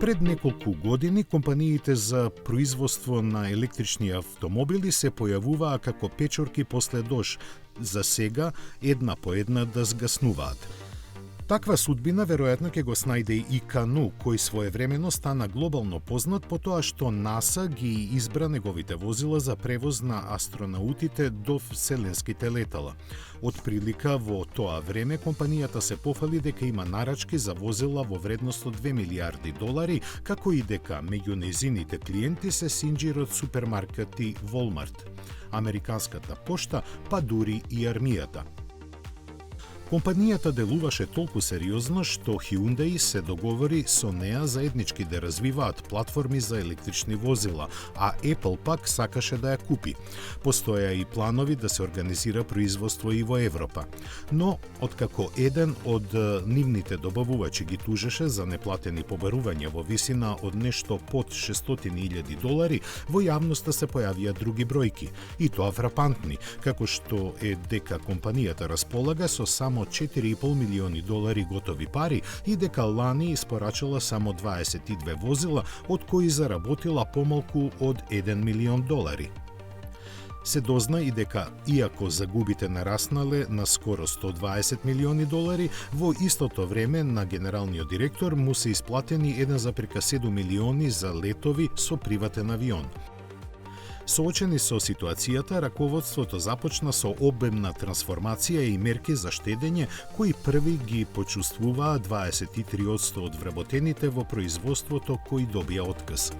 Пред неколку години компаниите за производство на електрични автомобили се појавуваа како печорки после дожд, за сега една по една да згаснуваат. Таква судбина веројатно ќе го снајде и Кану, кој своевремено стана глобално познат по тоа што НАСА ги избра неговите возила за превоз на астронаутите до вселенските летала. Од прилика во тоа време компанијата се пофали дека има нарачки за возила во вредност од $2 милиарди, како и дека меѓу нејзините клиенти се синџирот супермаркети Walmart, Американската пошта, па дури и армијата. Компанијата делуваше толку сериозно што Hyundai се договори со неа заеднички да развиваат платформи за електрични возила, а Apple пак сакаше да ја купи. Постоја и планови да се организира производство и во Европа. Но, откако еден од нивните добавувачи ги тужеше за неплатени побарувања во висина од нешто под $600,000, во јавноста се појавија други бројки, и тоа фрапантни, како што е дека компанијата располага со само $4,5 милиони готови пари и дека лани испорачала само 22 возила, од кои заработила помалку од $1 милион. Се дозна и дека, иако загубите нараснале на скоро $120 милиони, во истото време на генералниот директор му се исплатени 1,7 милиони за летови со приватен авион. Соочени со ситуацијата, раководството започна со обемна трансформација и мерки за штедење, кои први ги почувствуваа 23% од вработените во производството кои добија отказ.